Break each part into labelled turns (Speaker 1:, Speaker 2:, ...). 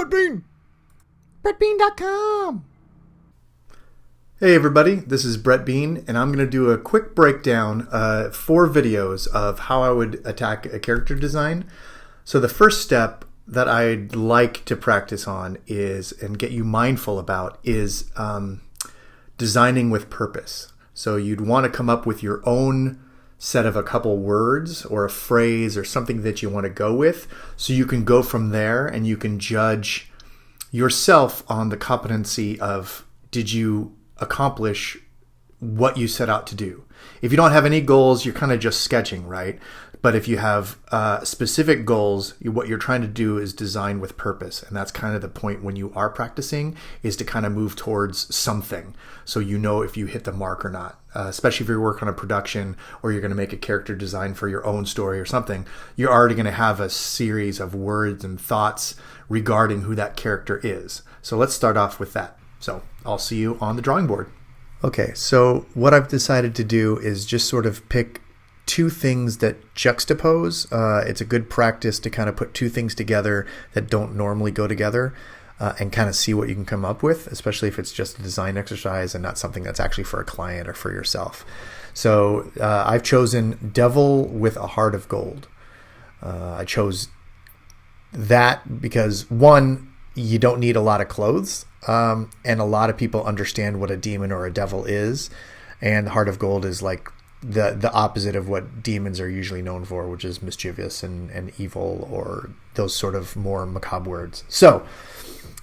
Speaker 1: Brett Bean. BrettBean.com.
Speaker 2: Hey everybody, this is Brett Bean, and I'm going to do a quick breakdown, 4 videos of how I would attack a character design. So the first step that I'd like to practice on is, and get you mindful about, is designing with purpose. So you'd want to come up with your own set of a couple words or a phrase or something that you want to go with, so you can go from there and you can judge yourself on the competency of, did you accomplish what you set out to do? If you don't have any goals, you're kind of just sketching, right? But if you have specific goals, what you're trying to do is design with purpose. And that's kind of the point when you are practicing, is to kind of move towards something, so you know if you hit the mark or not. Especially if you're working on a production or you're going to make a character design for your own story or something, you're already going to have a series of words and thoughts regarding who that character is. So let's start off with that. So I'll see you on the drawing board. Okay, so what I've decided to do is just sort of pick 2 things that juxtapose. It's a good practice to kind of put 2 things together that don't normally go together, and kind of see what you can come up with, especially if it's just a design exercise and not something that's actually for a client or for yourself. So I've chosen Devil with a Heart of Gold. I chose that because, one, you don't need a lot of clothes. And a lot of people understand what a demon or a devil is, and Heart of Gold is like the opposite of what demons are usually known for, which is mischievous and evil, or those sort of more macabre words. So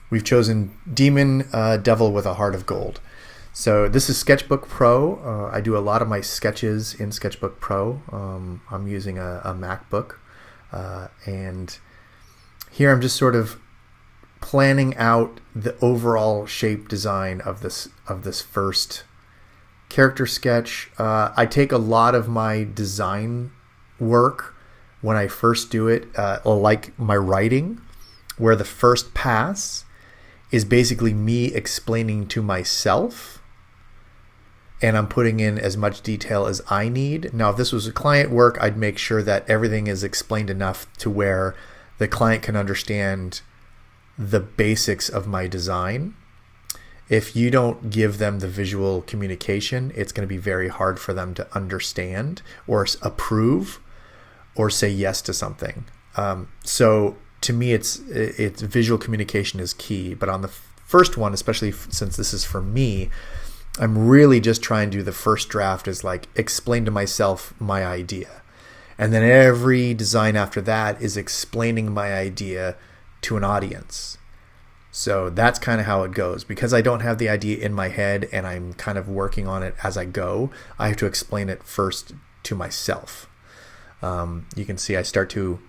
Speaker 2: we've chosen Demon, Devil with a Heart of Gold. So this is Sketchbook Pro. I do a lot of my sketches in Sketchbook Pro. I'm using a MacBook, and here I'm just sort of planning out the overall shape design of this first character sketch. I take a lot of my design work when I first do it, like my writing, where the first pass is basically me explaining to myself, and I'm putting in as much detail as I need. Now, if this was a client work, I'd make sure that everything is explained enough to where the client can understand the basics of my design. If you don't give them the visual communication, it's going to be very hard for them to understand or approve or say yes to something. So to me, it's visual communication is key. But on the first one, especially since this is for me, I'm really just trying to do the first draft is like explain to myself my idea. And then every design after that is explaining my idea to an audience. So that's kind of how it goes. Because I don't have the idea in my head and I'm kind of working on it as I go, I have to explain it first to myself. You can see I start to,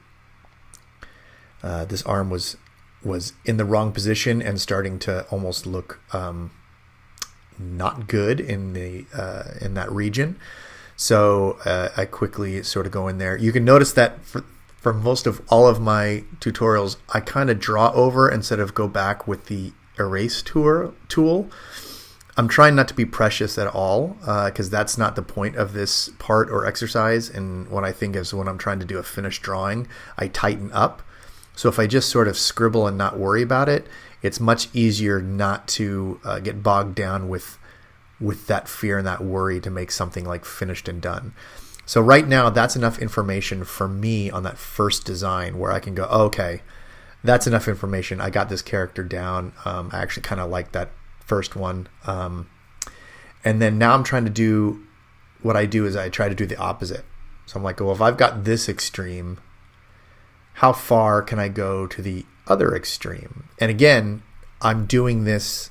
Speaker 2: this arm was in the wrong position and starting to almost look not good in that region. So I quickly sort of go in there. You can notice that for most of all of my tutorials, I kind of draw over instead of go back with the erase tool. I'm trying not to be precious at all, because that's not the point of this part or exercise. And what I think is, when I'm trying to do a finished drawing, I tighten up. So if I just sort of scribble and not worry about it, it's much easier not to get bogged down with that fear and that worry to make something like finished and done. So right now, that's enough information for me on that first design where I can go, oh, okay, that's enough information. I got this character down. I actually kind of like that first one. And then now I'm trying to do, what I do is I try to do the opposite. So I'm like, well, if I've got this extreme, how far can I go to the other extreme? And again, I'm doing this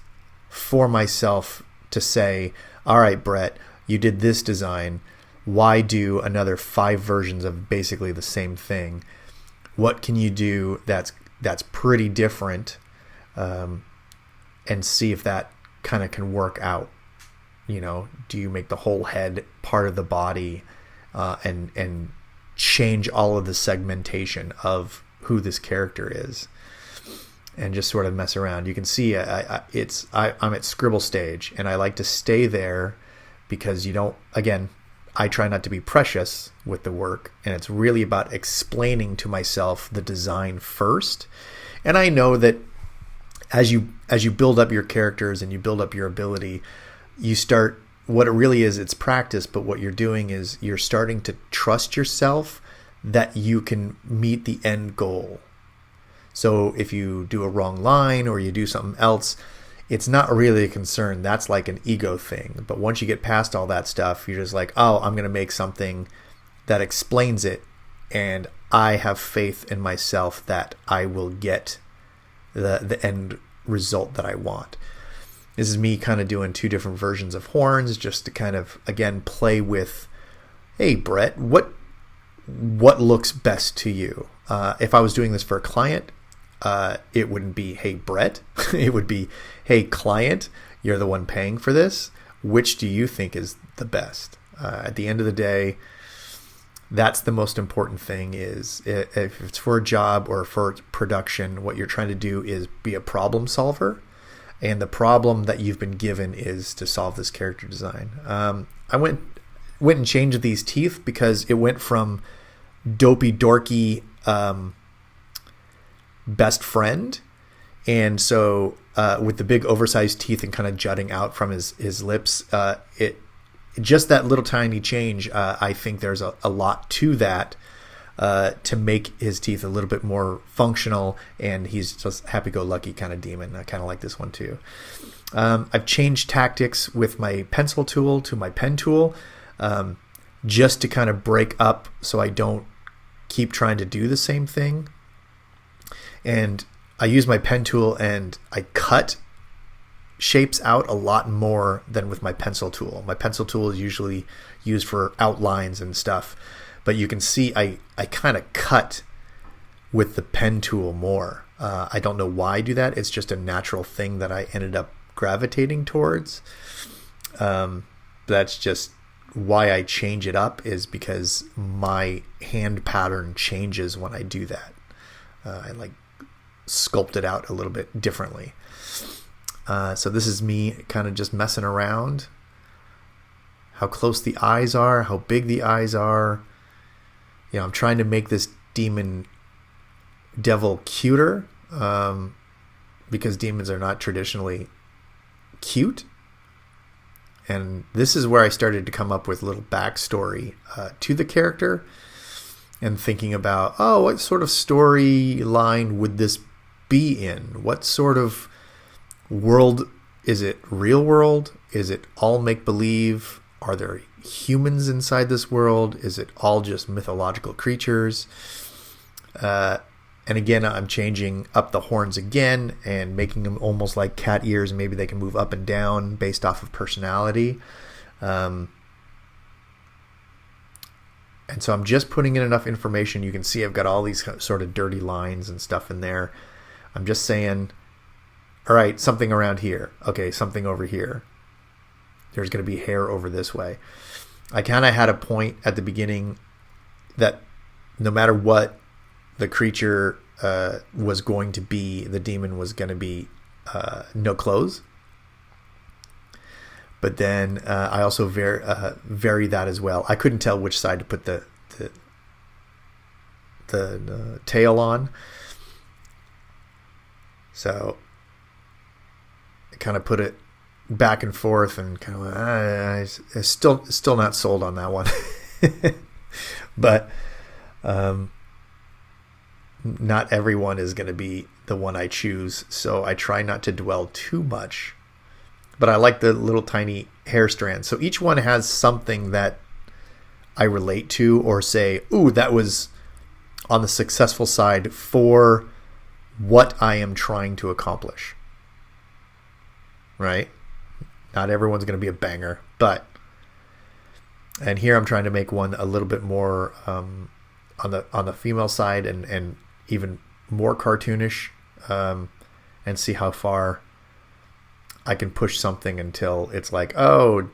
Speaker 2: for myself to say, all right, Brett, you did this design. Why do another 5 versions of basically the same thing? What can you do that's pretty different, and see if that kind of can work out? You know, do you make the whole head part of the body, and change all of the segmentation of who this character is, and just sort of mess around? You can see I'm at scribble stage, and I like to stay there because I try not to be precious with the work, and it's really about explaining to myself the design first. And I know that as you build up your characters and you build up your ability, you start, what it really is, it's practice, but what you're doing is you're starting to trust yourself that you can meet the end goal. So if you do a wrong line or you do something else, it's not really a concern. That's like an ego thing. But once you get past all that stuff, you're just like, oh, I'm going to make something that explains it, and I have faith in myself that I will get the end result that I want. This is me kind of doing two different versions of horns just to kind of, again, play with, hey, Brett, what looks best to you? If I was doing this for a client, it wouldn't be, hey, Brett. It would be, hey, client, you're the one paying for this. Which do you think is the best? At the end of the day, that's the most important thing. Is if it's for a job or for production, what you're trying to do is be a problem solver. And the problem that you've been given is to solve this character design. I went and changed these teeth because it went from dopey, dorky best friend. And so with the big oversized teeth and kind of jutting out from his lips, just that little tiny change, I think there's a lot to that to make his teeth a little bit more functional, and he's just happy-go-lucky kind of demon. I kind of like this one too. I've changed tactics with my pencil tool to my pen tool, just to kind of break up so I don't keep trying to do the same thing. And I use my pen tool and I cut shapes out a lot more than with my pencil tool. My pencil tool is usually used for outlines and stuff, but you can see I kind of cut with the pen tool more. I don't know why I do that. It's just a natural thing that I ended up gravitating towards. That's just why I change it up, is because my hand pattern changes when I do that. I like sculpt it out a little bit differently. So this is me kind of just messing around. How close the eyes are, how big the eyes are. You know, I'm trying to make this demon devil cuter, because demons are not traditionally cute. And this is where I started to come up with a little backstory to the character, and thinking about, oh, what sort of storyline would this be in? What sort of world? Is it real world? Is it all make-believe? Are there humans inside this world? Is it all just mythological creatures? And again, I'm changing up the horns again and making them almost like cat ears. Maybe they can move up and down based off of personality. And so I'm just putting in enough information. You can see I've got all these sort of dirty lines and stuff in there. I'm just saying, all right, something around here. Okay, something over here. There's going to be hair over this way. I kind of had a point at the beginning that no matter what the creature was going to be, the demon was going to be no clothes. But then I also vary that as well. I couldn't tell which side to put the tail on. So I kind of put it back and forth, and kind of I still not sold on that one. But not everyone is going to be the one I choose, so I try not to dwell too much. But I like the little tiny hair strands. So each one has something that I relate to, or say, ooh, that was on the successful side for what I am trying to accomplish. Right? Not everyone's going to be a banger, but, and here I'm trying to make one a little bit more on the female side, and even more cartoonish, and see how far I can push something until it's like, oh,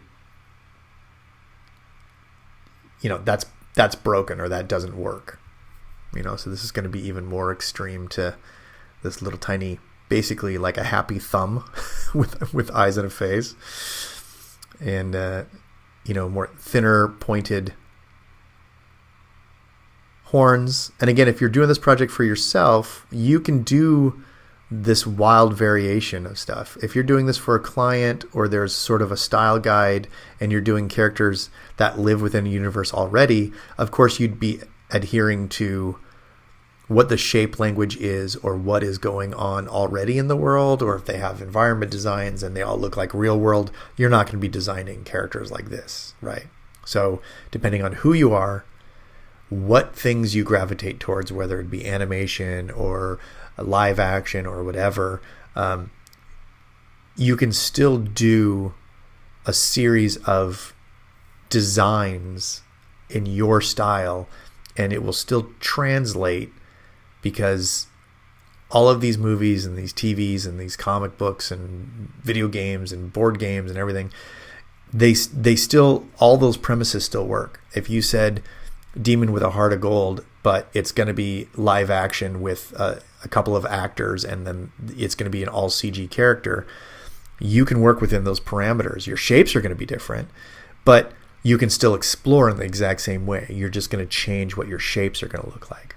Speaker 2: you know, that's broken, or that doesn't work. You know, so this is going to be even more extreme to this little tiny, basically like a happy thumb with eyes and a face, and you know, more thinner pointed horns. And again, if you're doing this project for yourself, you can do this wild variation of stuff. If you're doing this for a client, or there's sort of a style guide and you're doing characters that live within a universe already, of course you'd be adhering to what the shape language is, or what is going on already in the world, or if they have environment designs and they all look like real world, you're not going to be designing characters like this, right? So depending on who you are, what things you gravitate towards, whether it be animation or live action or whatever, you can still do a series of designs in your style, and it will still translate, because all of these movies and these TVs and these comic books and video games and board games and everything, they still, all those premises still work. If you said Demon with a Heart of Gold, but it's going to be live action with a couple of actors, and then it's going to be an all CG character, you can work within those parameters. Your shapes are going to be different, but you can still explore in the exact same way. You're just going to change what your shapes are going to look like.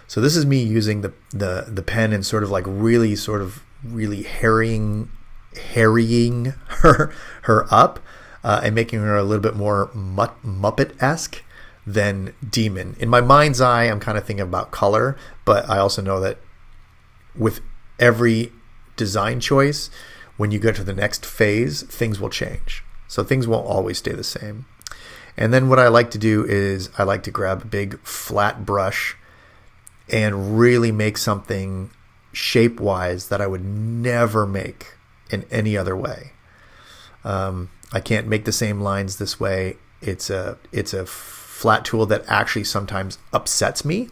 Speaker 2: So this is me using the pen and sort of really harrying her up, and making her a little bit more Muppet-esque than Demon. In my mind's eye, I'm kind of thinking about color, but I also know that with every design choice, when you go to the next phase, things will change. So things won't always stay the same. And then what I like to do is I like to grab a big flat brush and really make something shape-wise that I would never make in any other way. I can't make the same lines this way. It's a flat tool that actually sometimes upsets me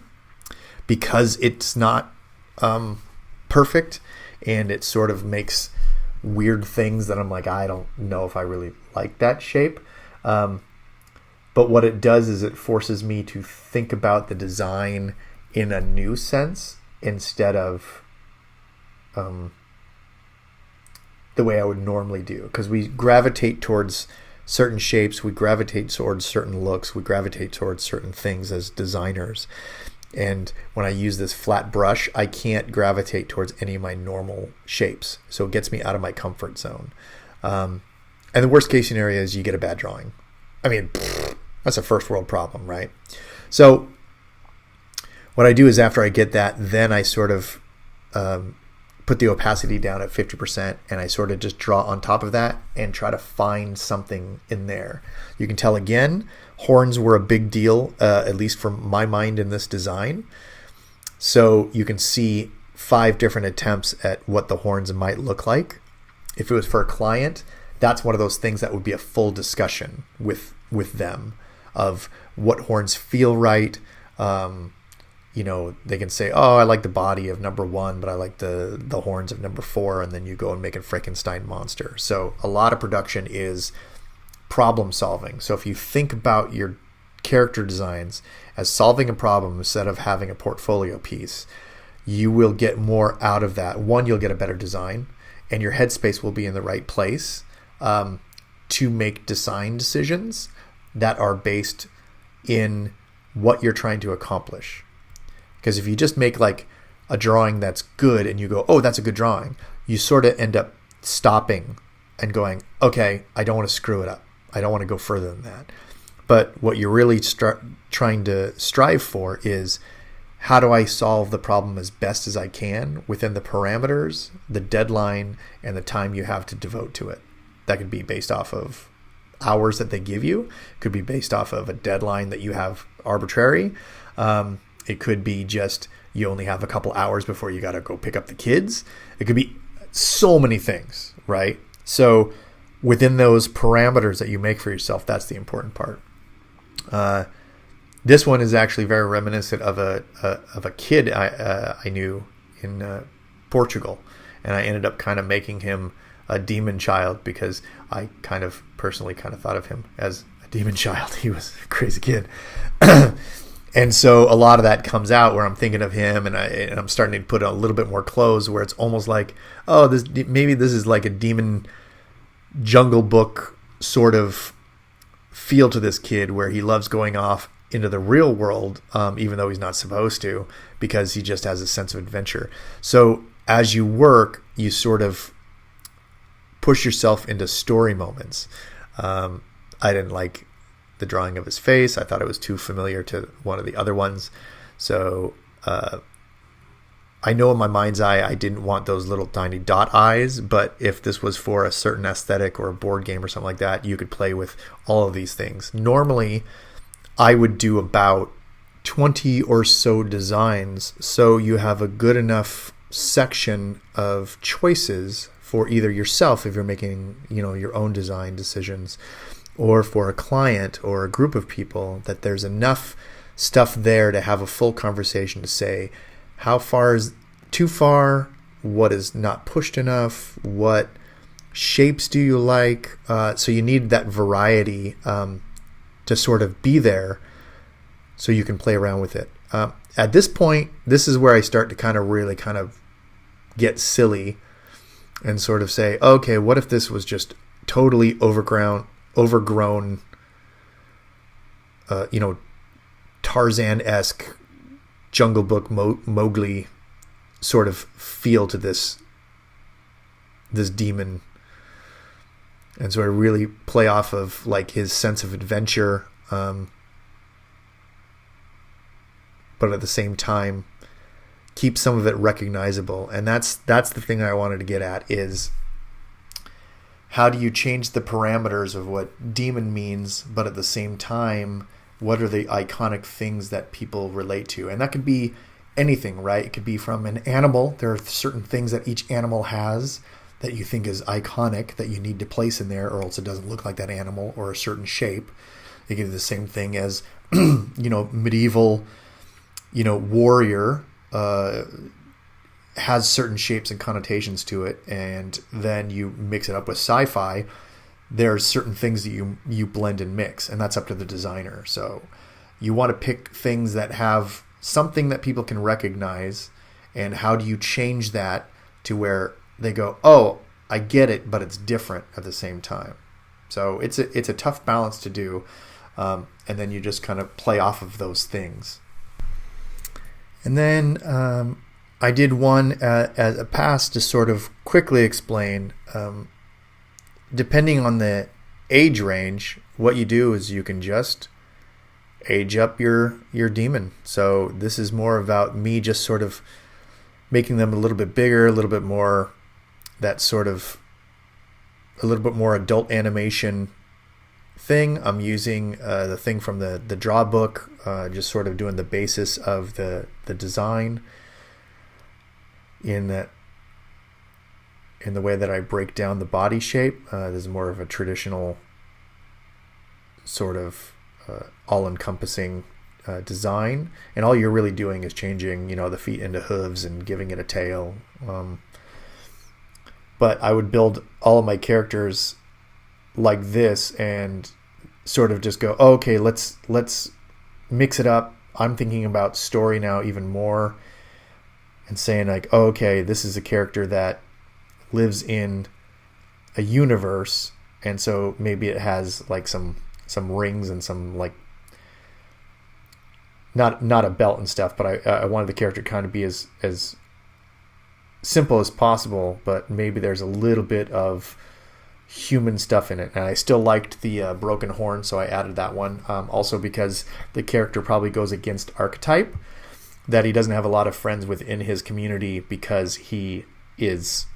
Speaker 2: because it's not perfect, and it sort of makes weird things that I'm like, I don't know if I really like that shape. But what it does is it forces me to think about the design in a new sense, instead of the way I would normally do. Because we gravitate towards certain shapes, we gravitate towards certain looks, we gravitate towards certain things as designers. And when I use this flat brush, I can't gravitate towards any of my normal shapes. So it gets me out of my comfort zone. And the worst case scenario is you get a bad drawing. I mean, that's a first world problem, right? So what I do is after I get that, then I sort of put the opacity down at 50%, and I sort of just draw on top of that and try to find something in there. You can tell again, horns were a big deal, at least from my mind in this design. So you can see 5 different attempts at what the horns might look like. If it was for a client, that's one of those things that would be a full discussion with them of what horns feel right. They can say, oh, I like the body of number 1, but I like the horns of number 4, and then you go and make a Frankenstein monster. So a lot of production is problem solving. So if you think about your character designs as solving a problem instead of having a portfolio piece, you will get more out of that. One, you'll get a better design, and your headspace will be in the right place to make design decisions that are based in what you're trying to accomplish. Because if you just make like a drawing that's good and you go, oh, that's a good drawing, you sort of end up stopping and going, okay, I don't want to screw it up. I don't want to go further than that. But what you're really trying to strive for is, how do I solve the problem as best as I can within the parameters, the deadline, and the time you have to devote to it. That could be based off of hours that they give you. It could be based off of a deadline that you have arbitrary. It could be just you only have a couple hours before you got to go pick up the kids. It could be so many things, right? So within those parameters that you make for yourself, that's the important part. This one is actually very reminiscent of a kid I knew in Portugal, and I ended up kind of making him a demon child because I kind of personally kind of thought of him as a demon child. He was a crazy kid. And so a lot of that comes out where I'm thinking of him, and I'm starting to put a little bit more clothes where it's almost like, oh, maybe this is like a demon Jungle Book sort of feel to this kid, where he loves going off into the real world, even though he's not supposed to, because he just has a sense of adventure. So as you work, you sort of push yourself into story moments. I didn't like the drawing of his face. I thought it was too familiar to one of the other ones. So I know in my mind's eye I didn't want those little tiny dot eyes, but if this was for a certain aesthetic or a board game or something like that, you could play with all of these things. Normally, I would do about 20 or so designs, so you have a good enough section of choices for either yourself if you're making, your own design decisions, or for a client or a group of people, that there's enough stuff there to have a full conversation to say how far is too far, what is not pushed enough, what shapes do you like. So you need that variety to sort of be there so you can play around with it. At this point, this is where I start to really get silly and sort of say, okay, what if this was just totally overgrown, Tarzan-esque Jungle Book Mowgli sort of feel to this demon, and sort of really play off of like his sense of adventure, but at the same time keep some of it recognizable. And that's the thing I wanted to get at, is how do you change the parameters of what demon means, but at the same time, what are the iconic things that people relate to? And that could be anything, right? It could be from an animal. There are certain things that each animal has that you think is iconic that you need to place in there, or else it doesn't look like that animal, or a certain shape. It could be the same thing as, medieval, warrior has certain shapes and connotations to it, and then you mix it up with sci-fi. There's certain things that you blend and mix, and that's up to the designer. So you want to pick things that have something that people can recognize, and how do you change that to where they go, oh, I get it, but it's different at the same time. So it's a tough balance to do, and then you just kind of play off of those things. And then I did one as a pass to sort of quickly explain, depending on the age range, what you do is you can just age up your demon. So this is more about me just sort of making them a little bit bigger, a little bit more that sort of a little bit more adult animation thing. I'm using the thing from the draw book, just sort of doing the basis of the design in the way that I break down the body shape. This is more of a traditional sort of all-encompassing design, and all you're really doing is changing, the feet into hooves and giving it a tail. But I would build all of my characters like this and sort of just go, oh, okay, let's mix it up. I'm thinking about story now even more, and saying like, oh, okay, this is a character that lives in a universe, and so maybe it has like some rings and some like not a belt and stuff, but I wanted the character to kind of be as simple as possible, but maybe there's a little bit of human stuff in it. And I still liked the broken horn, so I added that one. Also because the character probably goes against archetype, that he doesn't have a lot of friends within his community because he is,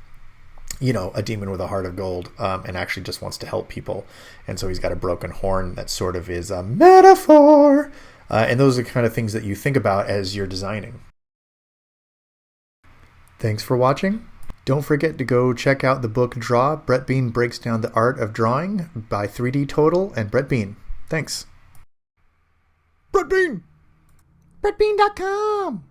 Speaker 2: a demon with a heart of gold, and actually just wants to help people. And so he's got a broken horn that sort of is a metaphor. And those are the kind of things that you think about as you're designing. Thanks for watching. Don't forget to go check out the book Draw. Brett Bean Breaks Down the Art of Drawing by 3D Total and Brett Bean. Thanks. Brett Bean! BrettBean.com!